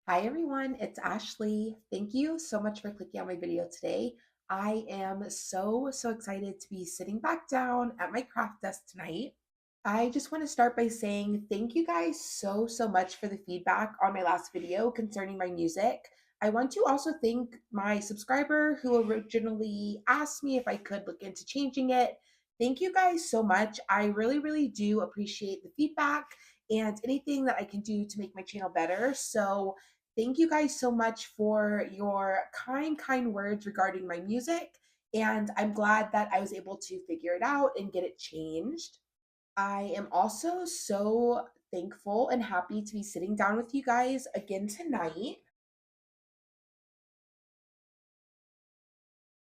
Hi everyone, it's Ashley. Thank you so much for clicking on my video today. I am so excited to be sitting back down at my craft desk tonight. I just want to start by saying thank you guys so much for the feedback on my last video concerning my music. I want to also thank my subscriber who originally asked me if I could look into changing it. Thank you guys so much. I really do appreciate the feedback and anything that I can do to make my channel better. So, thank you guys so much for your kind words regarding my music. And I'm glad that I was able to figure it out and get it changed. I am also so thankful and happy to be sitting down with you guys again tonight.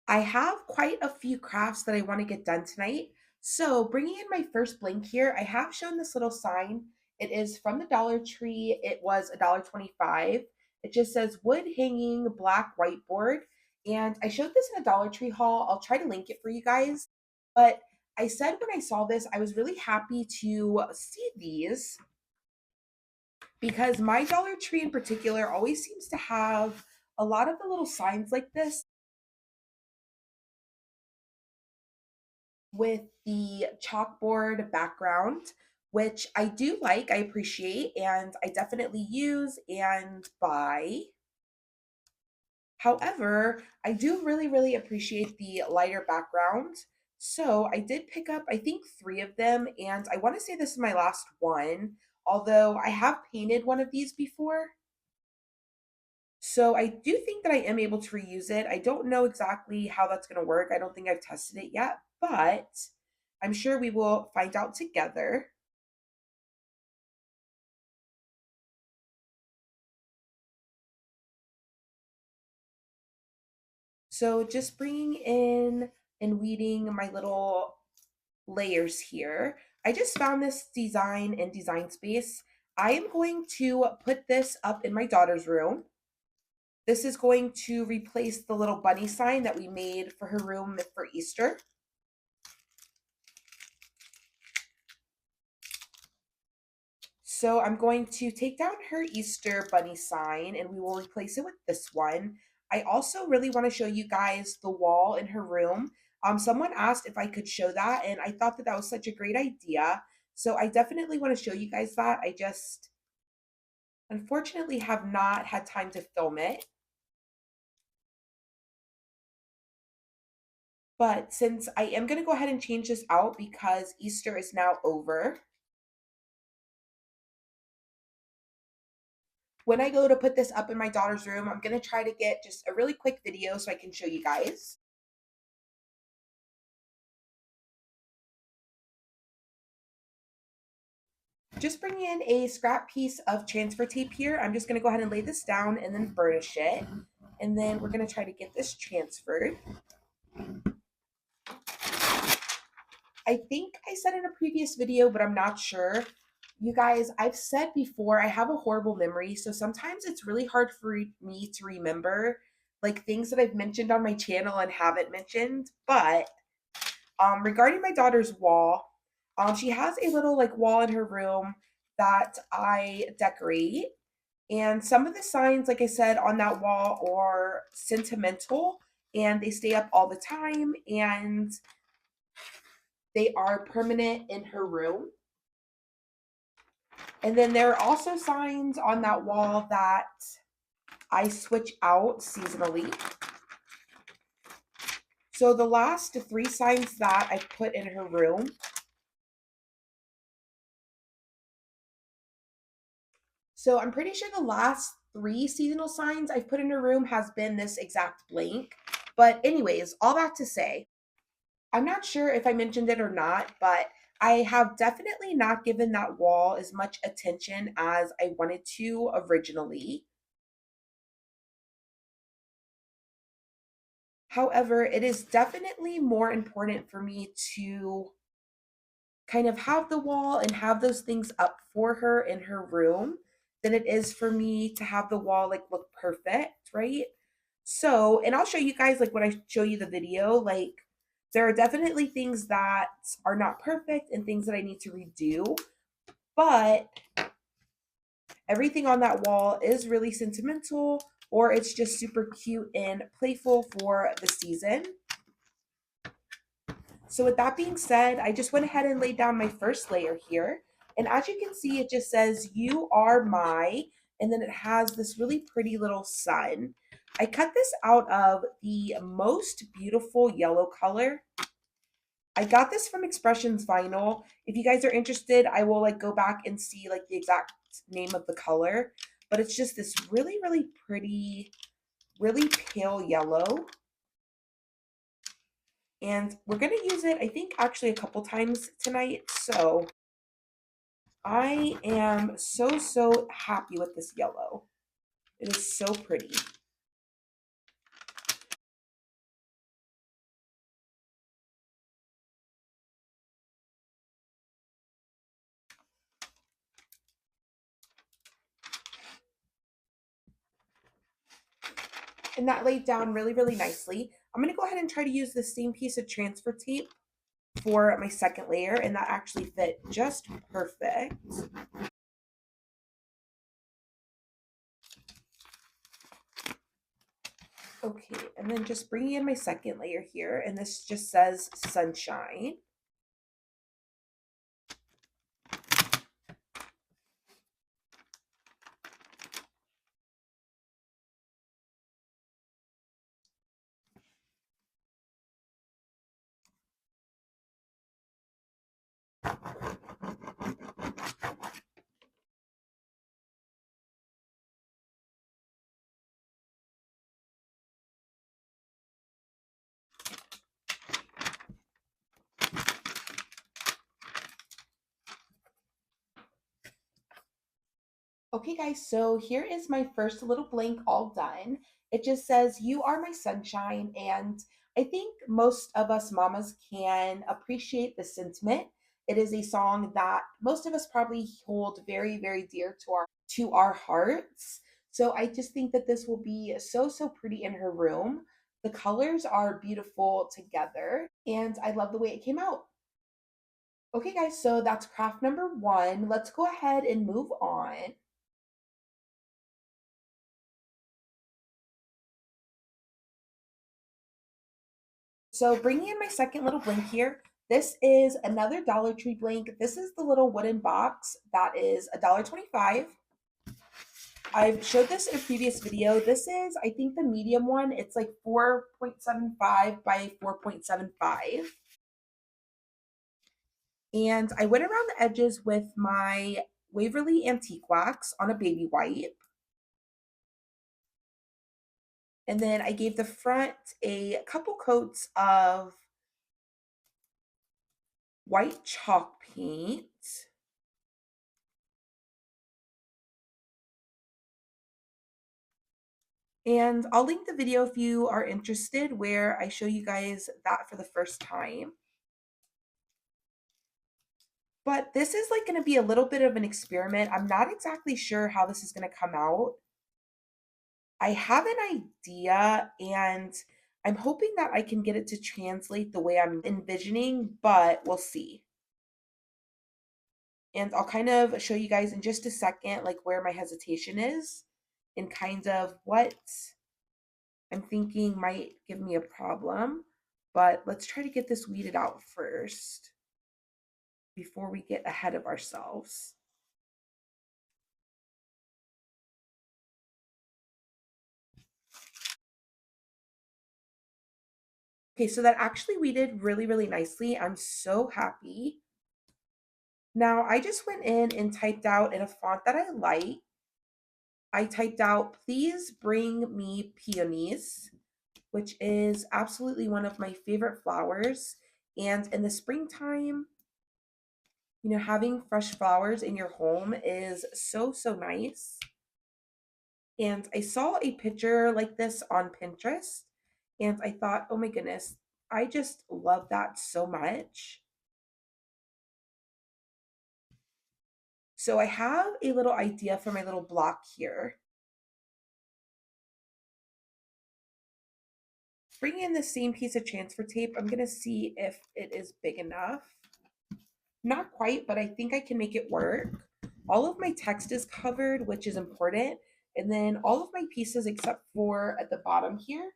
I have quite a few crafts that I want to get done tonight. So, bringing in my first blank here, I have shown this little sign. It is from the Dollar Tree. It was $1.25. It just says wood hanging black whiteboard. And I showed this in a Dollar Tree haul. I'll try to link it for you guys. But I said when I saw this, I was really happy to see these because my Dollar Tree in particular always seems to have a lot of the little signs like this with the chalkboard background, which I do like, I appreciate, and I definitely use and buy. However, I do really appreciate the lighter background. So I did pick up, I think, three of them, and I want to say this is my last one, although I have painted one of these before. So I do think that I am able to reuse it. I don't know exactly how that's going to work. I don't think I've tested it yet, but I'm sure we will find out together. So just bringing in and weeding my little layers here. I just found this design in Design Space. I am going to put this up in my daughter's room. This is going to replace the little bunny sign that we made for her room for Easter. So I'm going to take down her Easter bunny sign and we will replace it with this one. I also really want to show you guys the wall in her room. Someone asked if I could show that, and I thought that that was such a great idea. So I definitely want to show you guys that. I just unfortunately have not had time to film it. But since I am going to go ahead and change this out because Easter is now over, when I go to put this up in my daughter's room, I'm going to try to get just a really quick video so I can show you guys. Just bringing in a scrap piece of transfer tape here. I'm just going to go ahead and lay this down and then burnish it. And then we're going to try to get this transferred. I think I said in a previous video, but I'm not sure. You guys, I've said before, I have a horrible memory. So sometimes it's really hard for me to remember like things that I've mentioned on my channel and haven't mentioned. But regarding my daughter's wall, she has a little like wall in her room that I decorate. And some of the signs, like I said, on that wall are sentimental and they stay up all the time and they are permanent in her room. And then there are also signs on that wall that I switch out seasonally. So the last three signs that I put in her room, so I'm pretty sure the last three seasonal signs I've put in her room has been this exact blank. But anyways, all that to say, I'm not sure if I mentioned it or not, but I have definitely not given that wall as much attention as I wanted to originally. However, it is definitely more important for me to kind of have the wall and have those things up for her in her room than it is for me to have the wall like look perfect, right? So, and I'll show you guys like when I show you the video, like there are definitely things that are not perfect and things that I need to redo, but Everything on that wall is really sentimental, or it's just super cute and playful for the season. So with that being said, I just went ahead and laid down my first layer here. And as you can see, it just says, "You are my," and then it has this really pretty little sun. I cut this out of the most beautiful yellow color. I got this from Expressions Vinyl. If you guys are interested, I will like go back and see like the exact name of the color. But it's just this really, really pretty, really pale yellow. And we're going to use it, I think, actually a couple times tonight. So I am so, so happy with this yellow. It is so pretty. And that laid down really, really nicely. I'm going to go ahead and try to use the same piece of transfer tape for my second layer, and that actually fit just perfect. Okay, and then just bringing in my second layer here, and this just says sunshine. Okay, guys, so here is my first little blank all done. It just says, "You are my sunshine." And I think most of us mamas can appreciate the sentiment. It is a song that most of us probably hold very, very dear to our hearts. So I just think that this will be so, so pretty in her room. The colors are beautiful together, and I love the way it came out. Okay, guys, so that's craft number one. Let's go ahead and move on. So bringing in my second little blank here, this is another Dollar Tree blank. This is the little wooden box that is $1.25. I've showed this in a previous video. This is, I think, the medium one. It's like 4.75 by 4.75. And I went around the edges with my Waverly Antique Wax on a baby wipe. And then I gave the front a couple coats of white chalk paint. And I'll link the video if you are interested where I show you guys that for the first time. But this is like going to be a little bit of an experiment. I'm not exactly sure how this is going to come out. I have an idea and I'm hoping that I can get it to translate the way I'm envisioning, but we'll see. And I'll kind of show you guys in just a second like where my hesitation is and kind of what I'm thinking might give me a problem. But let's try to get this weeded out first before we get ahead of ourselves. Okay, so that actually weeded really, really nicely. I'm so happy. Now I just went in and typed out in a font that I like. I typed out, "Please bring me peonies," which is absolutely one of my favorite flowers. And in the springtime, having fresh flowers in your home is so, so nice. And I saw a picture like this on Pinterest, and I thought, oh my goodness, I just love that so much. So I have a little idea for my little block here. Bringing in the same piece of transfer tape, I'm going to see if it is big enough. Not quite, but I think I can make it work. all of my text is covered, which is important. And then all of my pieces except for at the bottom here.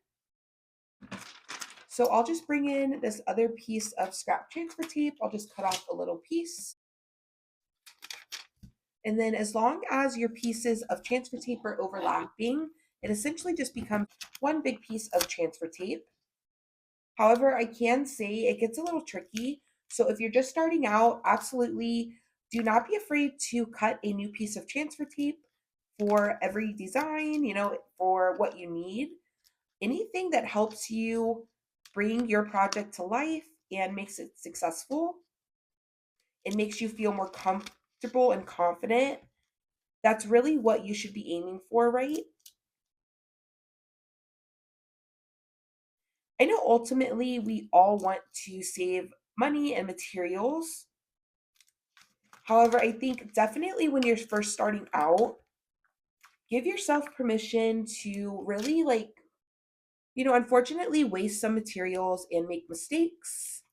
So I'll just bring in this other piece of scrap transfer tape. I'll just cut off a little piece. And then as long as your pieces of transfer tape are overlapping, it essentially just becomes one big piece of transfer tape. However, I can say it gets a little tricky. So if you're just starting out, absolutely do not be afraid to cut a new piece of transfer tape for every design, for what you need. Anything that helps you bring your project to life and makes it successful, it makes you feel more comfortable and confident. That's really what you should be aiming for, right? I know ultimately we all want to save money and materials. However, I think definitely when you're first starting out, give yourself permission to really unfortunately waste some materials and make mistakes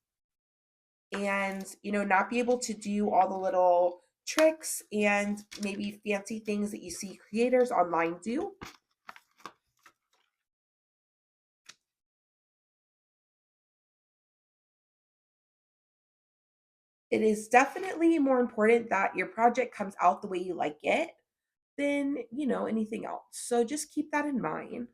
and, not be able to do all the little tricks and maybe fancy things that you see creators online do. It is definitely more important that your project comes out the way you like it than, anything else. So just keep that in mind.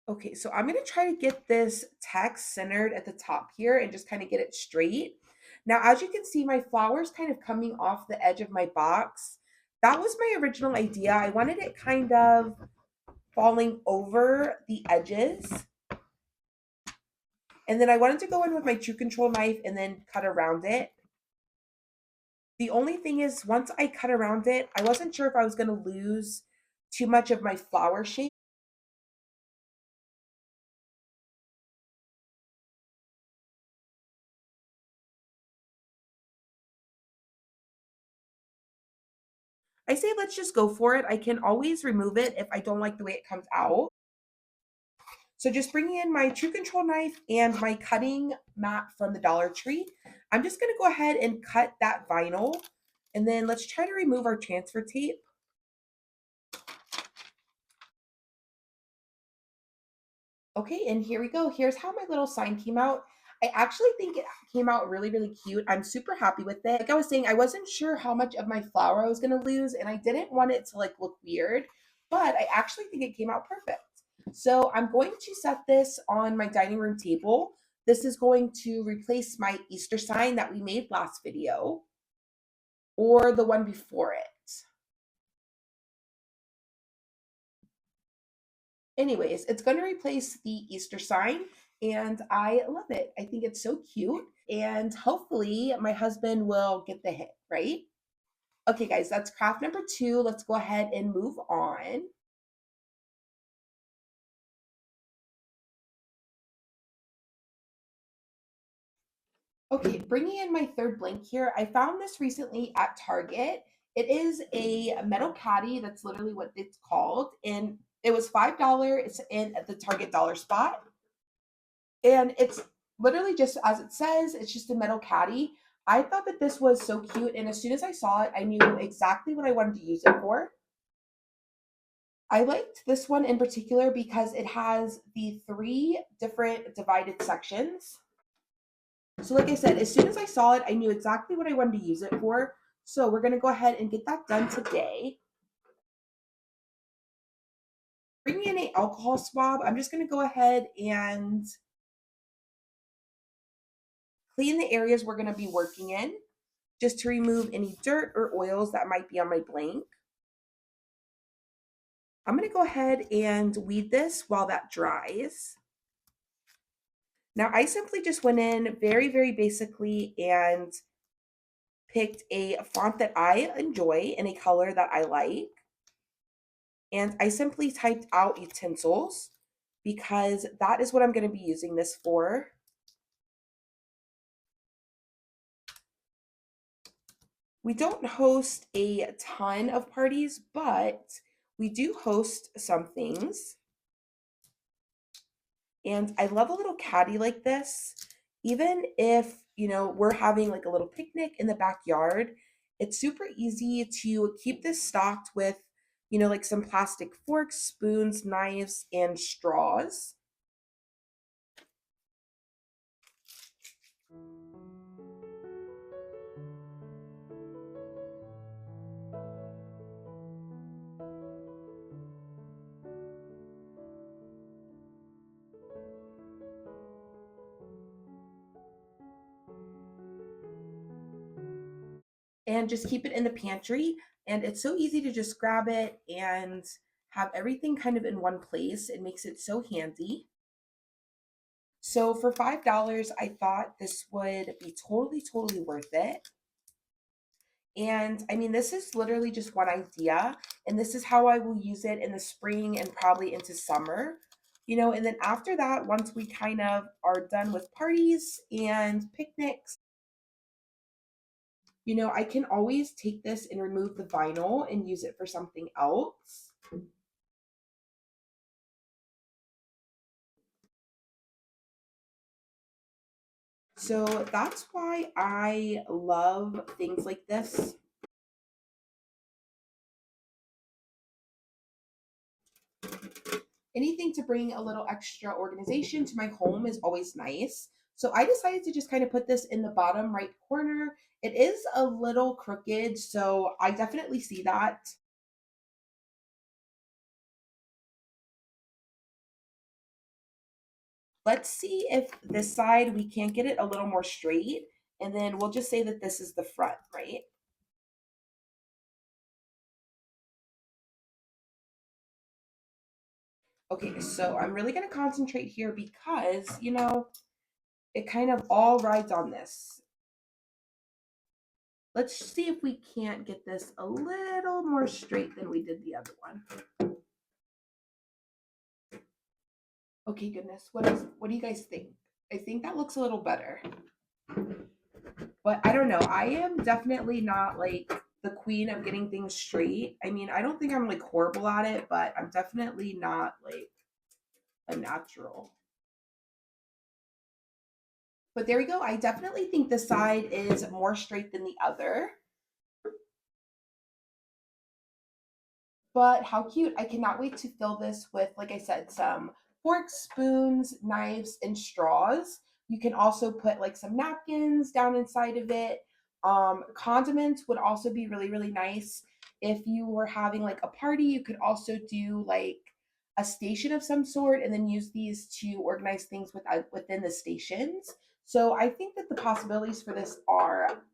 Okay, so I'm going to try to get this text centered at the top here and just kind of get it straight. Now, as you can see, my flower's kind of coming off the edge of my box. That was my original idea. I wanted it kind of falling over the edges. And then I wanted to go in with my True Control knife and then cut around it. The only thing is, once I cut around it, I wasn't sure if I was going to lose too much of my flower shape. I say let's just go for it. I can always remove it if I don't like the way it comes out. So just bringing in my True Control knife and my cutting mat from the Dollar Tree, I'm just going to go ahead and cut that vinyl. And then let's try to remove our transfer tape. Okay, and here we go. Here's how my little sign came out. I actually think it came out really, really cute. I'm super happy with it. Like I was saying, I wasn't sure how much of my flower I was going to lose, and I didn't want it to look weird, but I actually think it came out perfect. So I'm going to set this on my dining room table. This is going to replace my Easter sign that we made last video or the one before it. Anyways, it's going to replace the Easter sign, and I love it. I think it's so cute, and hopefully my husband will get the hint, right? Okay, guys, that's craft number 2. Let's go ahead and move on. Okay, bringing in my third blank here. I found this recently at Target. It is a metal caddy. That's literally what it's called. And it was $5. It's in at the Target dollar spot. And it's literally just as it says, it's just a metal caddy. I thought that this was so cute. And as soon as I saw it, I knew exactly what I wanted to use it for. I liked this one in particular because it has the 3 different divided sections. So like I said, as soon as I saw it, I knew exactly what I wanted to use it for. So we're going to go ahead and get that done today. Bringing in an alcohol swab, I'm just going to go ahead and clean the areas we're going to be working in just to remove any dirt or oils that might be on my blank. I'm going to go ahead and weed this while that dries. Now I simply just went in very, very basically and picked a font that I enjoy in a color that I like. And I simply typed out utensils because that is what I'm going to be using this for. We don't host a ton of parties, but we do host some things. And I love a little caddy like this, even if we're having like a little picnic in the backyard, it's super easy to keep this stocked with, like some plastic forks, spoons, knives, and straws. And just keep it in the pantry. And it's so easy to just grab it and have everything kind of in one place. It makes it so handy. So for $5, I thought this would be totally, totally worth it. And I mean, this is literally just one idea, and this is how I will use it in the spring and probably into summer. And then after that, once we kind of are done with parties and picnics, I can always take this and remove the vinyl and use it for something else. So that's why I love things like this. Anything to bring a little extra organization to my home is always nice. So I decided to just kind of put this in the bottom right corner. It is a little crooked, so I definitely see that. Let's see if this side we can't get it a little more straight, and then we'll just say that this is the front, right? Okay, so I'm really going to concentrate here because, it kind of all rides on this. Let's see if we can't get this a little more straight than we did the other one. Okay, goodness. What do you guys think? I think that looks a little better. But I don't know. I am definitely not like the queen of getting things straight. I mean, I don't think I'm like horrible at it, but I'm definitely not like a natural. But there we go. I definitely think the side is more straight than the other. But how cute. I cannot wait to fill this with, like I said, some forks, spoons, knives, and straws. You can also put like some napkins down inside of it. Condiments would also be really, really nice. If you were having like a party, you could also do like a station of some sort and then use these to organize things within the stations. So I think that the possibilities for this are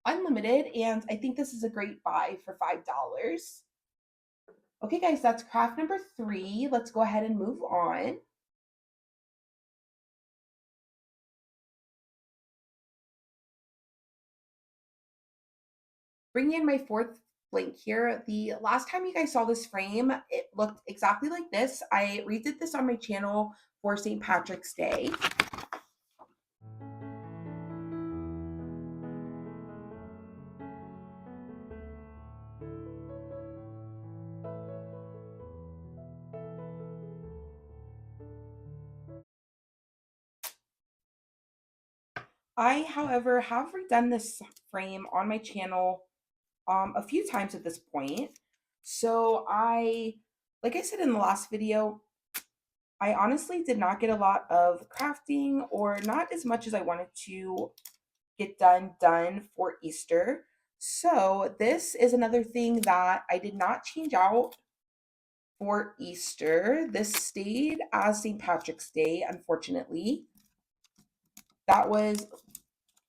unlimited, and I think this is a great buy for $5. Okay, guys, that's craft number 3. Let's go ahead and move on. Bringing in my fourth blank here. The last time you guys saw this frame, it looked exactly like this. I redid this on my channel for St. Patrick's Day. I, however, have redone this frame on my channel a few times at this point. So like I said in the last video, I honestly did not get a lot of crafting or not as much as I wanted to get done for Easter. So this is another thing that I did not change out for Easter. This stayed as St. Patrick's Day, unfortunately. That was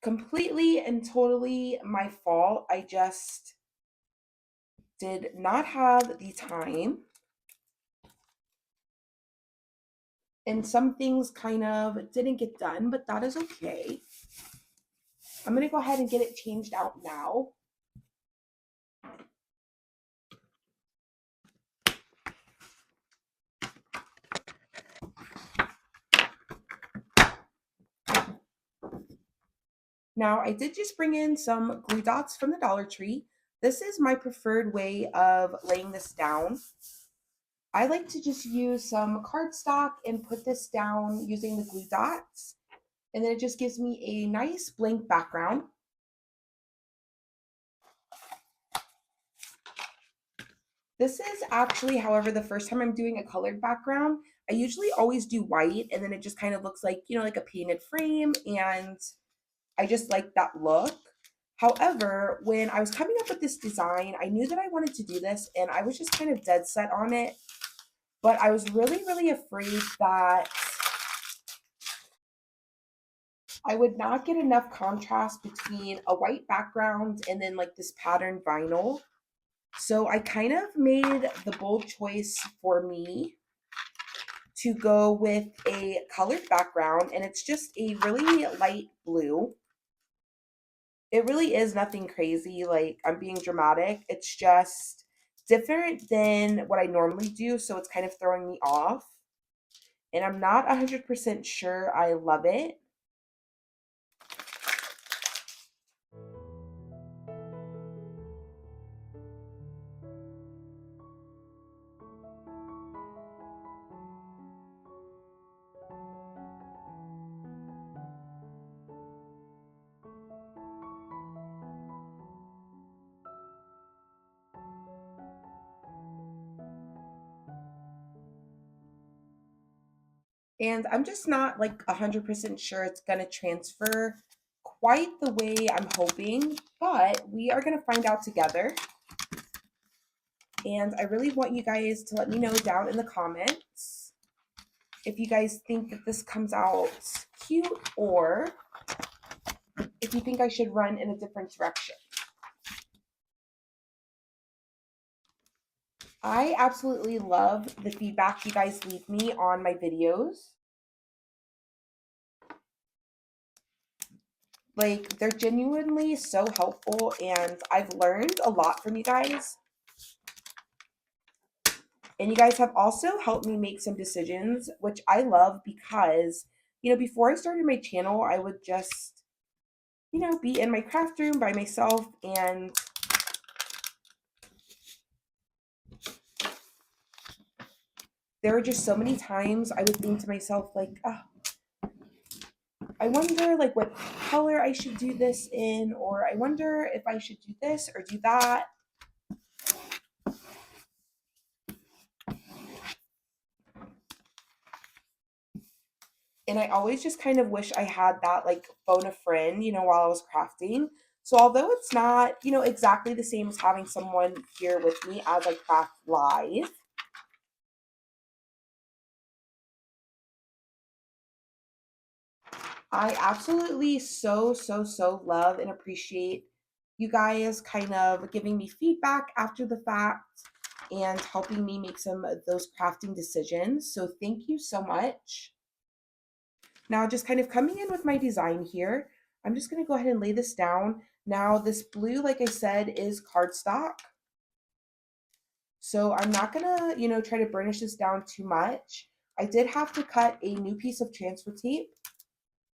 completely and totally my fault. I just did not have the time. And some things kind of didn't get done, but that is okay. I'm going to go ahead and get it changed out now. Now, I did just bring in some glue dots from the Dollar Tree. This is my preferred way of laying this down. I like to just use some cardstock and put this down using the glue dots. And then it just gives me a nice blank background. This is actually, however, the first time I'm doing a colored background. I usually always do white and then it just kind of looks like, like a painted frame, and I just like that look. However, when I was coming up with this design, I knew that I wanted to do this and I was just kind of dead set on it. But I was really, really afraid that I would not get enough contrast between a white background and then like this patterned vinyl. So I kind of made the bold choice for me to go with a colored background, and it's just a really light blue. It really is nothing crazy, like I'm being dramatic. It's just different than what I normally do, so it's kind of throwing me off. And I'm not 100% sure I love it. And I'm just not like 100% sure it's going to transfer quite the way I'm hoping, but we are going to find out together. And I really want you guys to let me know down in the comments if you guys think that this comes out cute, or if you think I should run in a different direction. I absolutely love the feedback you guys leave me on my videos. Like, they're genuinely so helpful, and I've learned a lot from you guys. And you guys have also helped me make some decisions, which I love because, before I started my channel, I would just, be in my craft room by myself, and there were just so many times I would think to myself, like, oh, I wonder like what color I should do this in, or I wonder if I should do this or do that. And I always just kind of wish I had that like phone a friend, while I was crafting. So although it's not, exactly the same as having someone here with me as I craft live, I absolutely so love and appreciate you guys kind of giving me feedback after the fact and helping me make some of those crafting decisions. So thank you so much. Now, just kind of coming in with my design here, I'm just going to go ahead and lay this down. Now, this blue, like I said, is cardstock. So I'm not going to, try to burnish this down too much. I did have to cut a new piece of transfer tape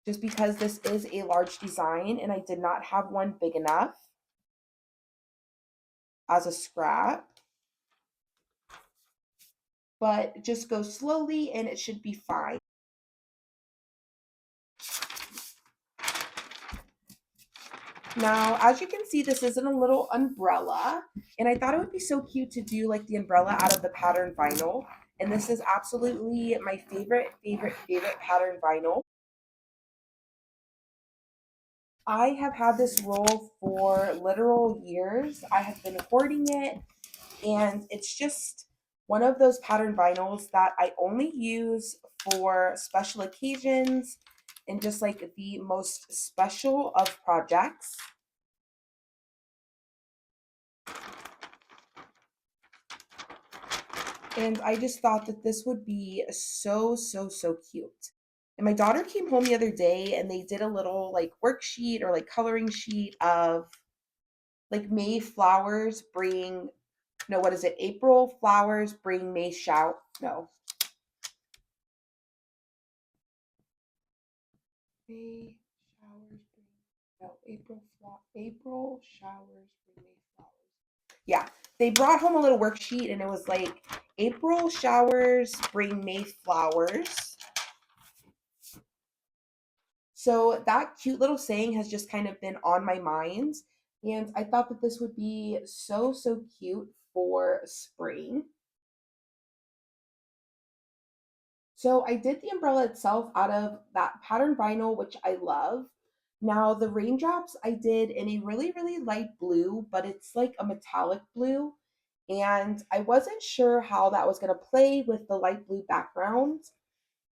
just because this is a large design and I did not have one big enough as a scrap. But just go slowly and it should be fine. Now, as you can see, this isn't a little umbrella, and I thought it would be so cute to do like the umbrella out of the pattern vinyl. And this is absolutely my favorite pattern vinyl. I have had this roll for literal years. I have been hoarding it, and it's just one of those pattern vinyls that I only use for special occasions and just like the most special of projects. And I just thought that this would be so cute. And my daughter came home the other day and they did a little like worksheet or like coloring sheet of like May flowers bring, no, what is it? April flowers bring May shout. No. May showers bring, no, April showers bring May flowers. Yeah, they brought home a little worksheet and it was like April showers bring May flowers. So that cute little saying has just kind of been on my mind. And I thought that this would be so, so cute for spring. So I did the umbrella itself out of that pattern vinyl, which I love. Now the raindrops I did in a really, really light blue, but it's like a metallic blue. And I wasn't sure how that was going to play with the light blue background.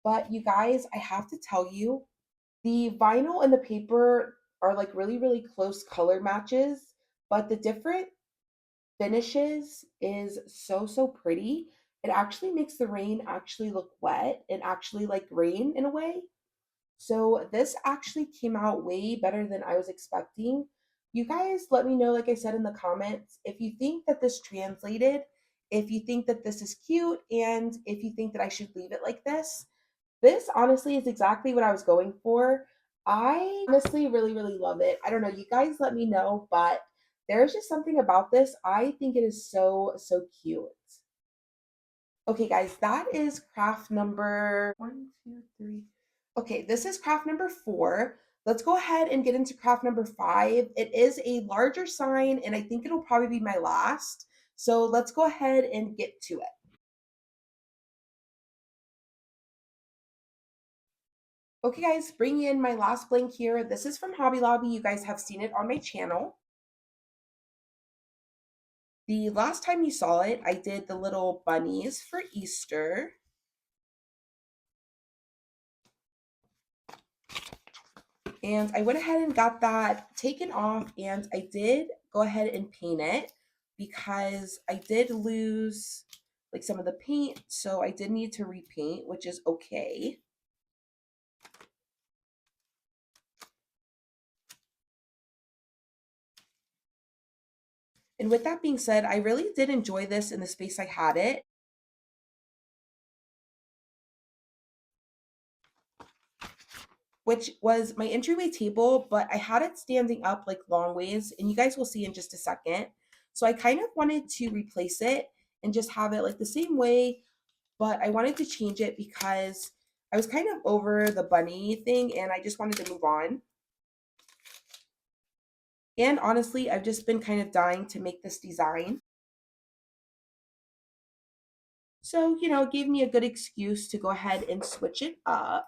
But you guys, I have to tell you, the vinyl and the paper are like really, really close color matches, but the different finishes is so, so pretty. It actually makes the rain actually look wet and actually like rain in a way. So this actually came out way better than I was expecting. You guys let me know, like I said in the comments, if you think that this translated, if you think that this is cute, and if you think that I should leave it like this. This honestly is exactly what I was going for. I honestly really, really love it. I don't know, you guys let me know, but there's just something about this. I think it is so, so cute. Okay, guys, that is craft number one, two, three. Okay, this is craft number four. Let's go ahead and get into craft number five. It is a larger sign, and I think it'll probably be my last. So let's go ahead and get to it. Okay, guys, bring in my last blank here. This is from Hobby Lobby. You guys have seen it on my channel. The last time you saw it, I did the little bunnies for Easter. And I went ahead and got that taken off, and I did go ahead and paint it because I did lose like some of the paint, so I did need to repaint, which is okay. And with that being said, I really did enjoy this in the space I had it. Which was my entryway table, but I had it standing up like long ways, and you guys will see in just a second. So I kind of wanted to replace it and just have it like the same way, but I wanted to change it because I was kind of over the bunny thing and I just wanted to move on. And honestly, I've just been kind of dying to make this design. So, it gave me a good excuse to go ahead and switch it up.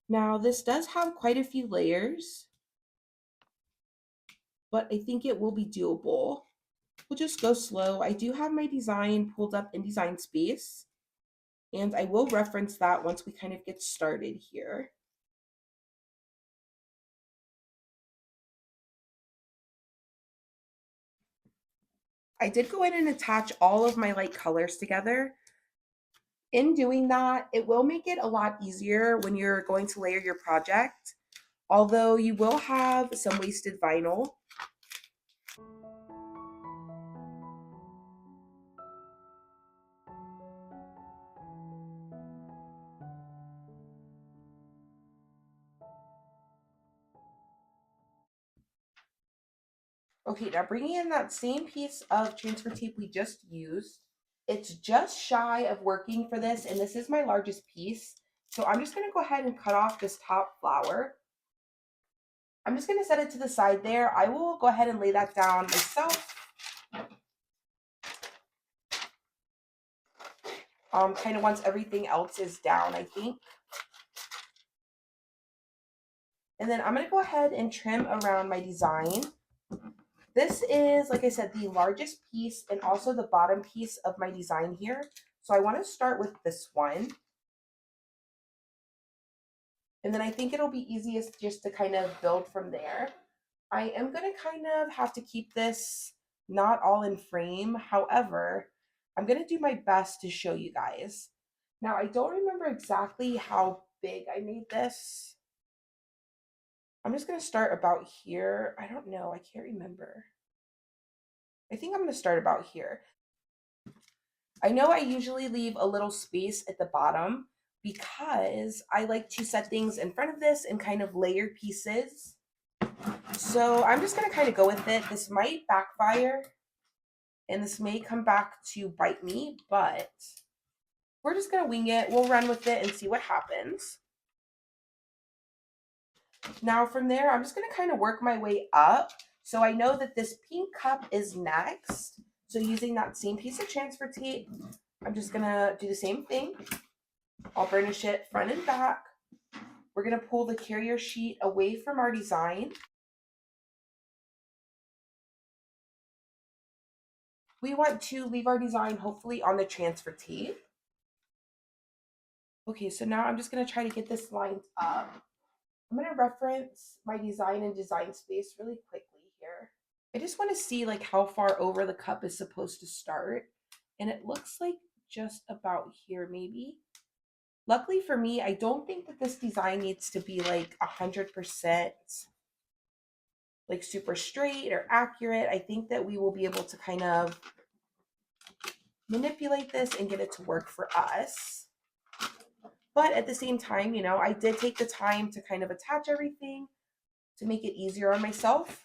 Now, this does have quite a few layers, but I think it will be doable. We'll just go slow. I do have my design pulled up in Design Space, and I will reference that once we kind of get started here. I did go in and attach all of my light colors together. In doing that, it will make it a lot easier when you're going to layer your project, although you will have some wasted vinyl. Okay, now bringing in that same piece of transfer tape we just used. It's just shy of working for this, and this is my largest piece. So I'm just going to go ahead and cut off this top flower. I'm just going to set it to the side there. I will go ahead and lay that down myself. Kind of once everything else is down, I think. And then I'm going to go ahead and trim around my design. This is, like I said, the largest piece and also the bottom piece of my design here. So I want to start with this one. And then I think it'll be easiest just to kind of build from there. I am going to kind of have to keep this not all in frame. However, I'm going to do my best to show you guys. Now, I don't remember exactly how big I made this. I'm just going to start about here. I don't know. I can't remember. I think I'm going to start about here. I know I usually leave a little space at the bottom because I like to set things in front of this and kind of layer pieces. So I'm just going to kind of go with it. This might backfire and this may come back to bite me, but we're just going to wing it. We'll run with it and see what happens. Now from there, I'm just going to kind of work my way up. So I know that this pink cup is next. So using that same piece of transfer tape, I'm just going to do the same thing. I'll burnish it front and back. We're going to pull the carrier sheet away from our design. We want to leave our design hopefully on the transfer tape. Okay, so now I'm just going to try to get this lined up. I'm going to reference my design and design space really quickly here. I just want to see like how far over the cup is supposed to start. And it looks like just about here maybe. Luckily for me, I don't think that this design needs to be like 100% like super straight or accurate. I think that we will be able to kind of manipulate this and get it to work for us. But at the same time, you know, I did take the time to kind of attach everything to make it easier on myself.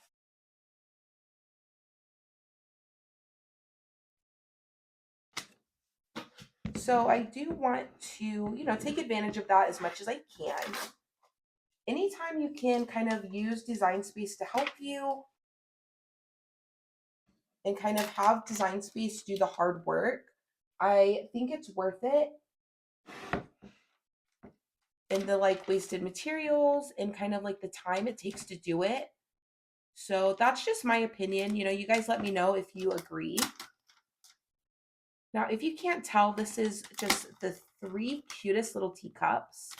So I do want to, you know, take advantage of that as much as I can. Anytime you can kind of use design space to help you and kind of have design space do the hard work, I think it's worth it. And the like wasted materials and kind of like the time it takes to do it. So that's just my opinion. You know, you guys let me know if you agree. Now, if you can't tell, this is just the 3 cutest little teacups.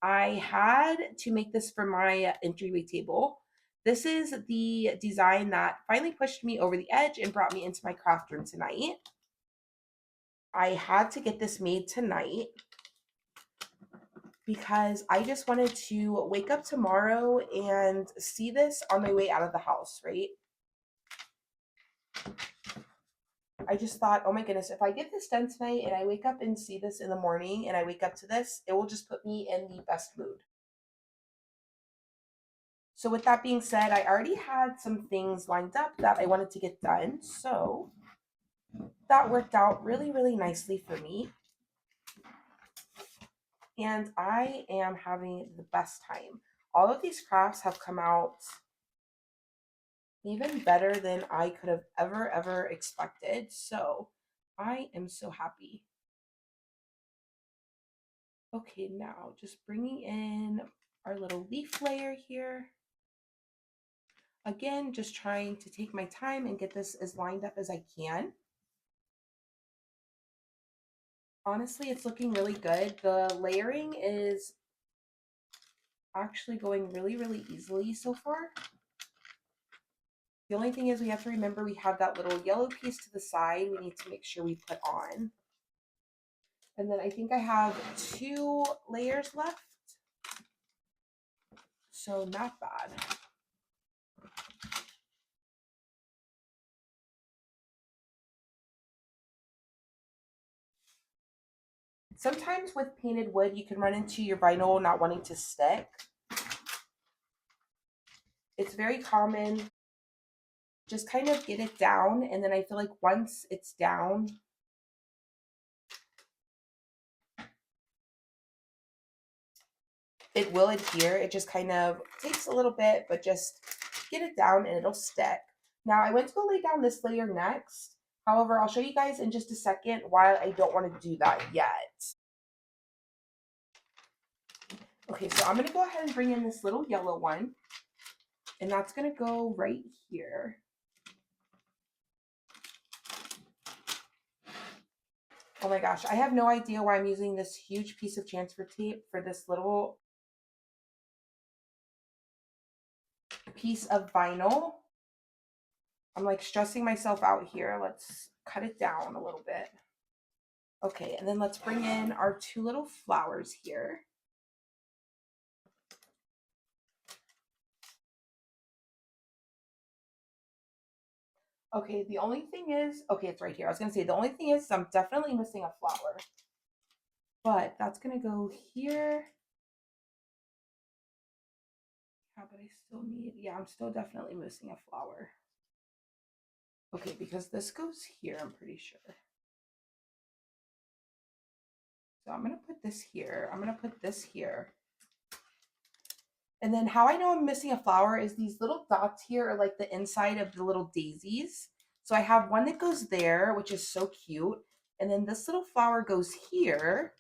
I had to make this for my entryway table. This is the design that finally pushed me over the edge and brought me into my craft room tonight. I had to get this made tonight because I just wanted to wake up tomorrow and see this on my way out of the house, right? I just thought, oh my goodness, if I get this done tonight and I wake up and see this in the morning and I wake up to this, it will just put me in the best mood. So with that being said, I already had some things lined up that I wanted to get done. So that worked out really, really nicely for me. And I am having the best time. All of these crafts have come out even better than I could have ever expected. So I am so happy. Okay, now just bringing in our little leaf layer here. Again, just trying to take my time and get this as lined up as I can. Honestly, it's looking really good. The layering is actually going really, really easily so far. The only thing is we have to remember we have that little yellow piece to the side we need to make sure we put on. And then I think I have 2 layers left. So not bad. Sometimes with painted wood, you can run into your vinyl not wanting to stick. It's very common. Just kind of get it down, and then I feel like once it's down, it will adhere. It just kind of takes a little bit, but just get it down and it'll stick. Now I went to go lay down this layer next. However, I'll show you guys in just a second why I don't want to do that yet. Okay, so I'm going to go ahead and bring in this little yellow one, and that's going to go right here. Oh my gosh, I have no idea why I'm using this huge piece of transfer tape for this little piece of vinyl. I'm like stressing myself out here. Let's cut it down a little bit. Okay, and then let's bring in our 2 little flowers here. Okay, the only thing is, okay, it's right here. I was gonna say, the only thing is I'm definitely missing a flower. But that's gonna go here. but I still need, yeah, I'm still definitely missing a flower. Okay, because this goes here, I'm pretty sure. So I'm gonna put this here. I'm gonna put this here. And then how I know I'm missing a flower is these little dots here are like the inside of the little daisies. So I have one that goes there, which is so cute. And then this little flower goes here.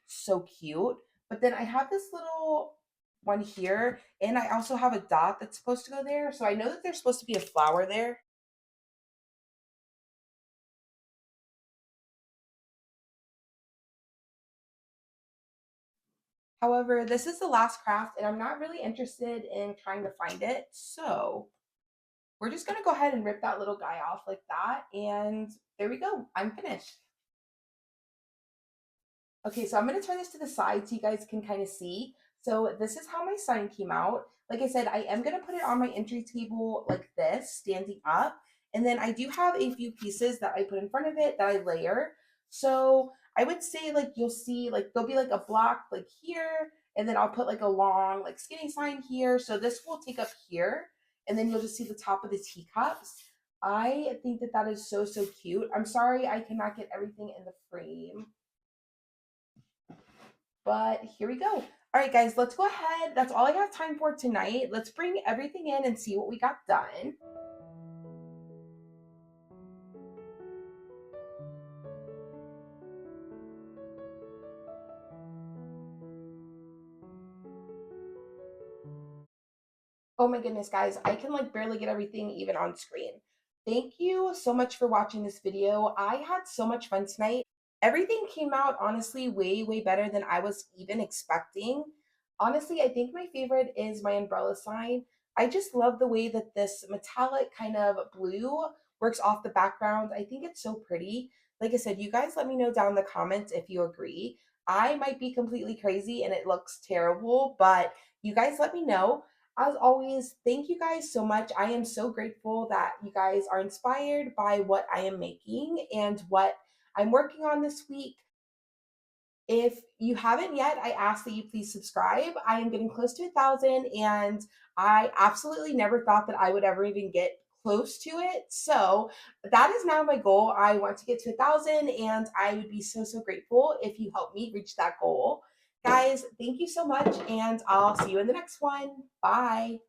So cute. But then I have this little one here, and I also have a dot that's supposed to go there. So I know that there's supposed to be a flower there. However, this is the last craft, and I'm not really interested in trying to find it. So we're just gonna go ahead and rip that little guy off like that. And there we go. I'm finished. Okay, so I'm going to turn this to the side so you guys can kind of see. So this is how my sign came out. Like I said, I am going to put it on my entry table like this, standing up. And then I do have a few pieces that I put in front of it that I layer. So I would say like you'll see like there'll be like a block like here, and then I'll put like a long like skinny sign here. So this will take up here, and then you'll just see the top of the teacups. I think that that is so, so cute. I'm sorry I cannot get everything in the frame. But here we go. All right, guys, let's go ahead. That's all I have time for tonight. Let's bring everything in and see what we got done. Oh my goodness, guys, I can like barely get everything even on screen. Thank you so much for watching this video. I had so much fun tonight. Everything came out honestly way, way better than I was even expecting. Honestly, I think my favorite is my umbrella sign. I just love the way that this metallic kind of blue works off the background. I think it's so pretty. Like I said, you guys let me know down in the comments if you agree. I might be completely crazy and it looks terrible, but you guys let me know. As always, thank you guys so much. I am so grateful that you guys are inspired by what I am making and what I'm working on this week. If you haven't yet, I ask that you please subscribe. I am getting close to 1,000, and I absolutely never thought that I would ever even get close to it. So that is now my goal. I want to get to 1,000, and I would be so, so grateful if you help me reach that goal. Guys, thank you so much, and I'll see you in the next one. Bye.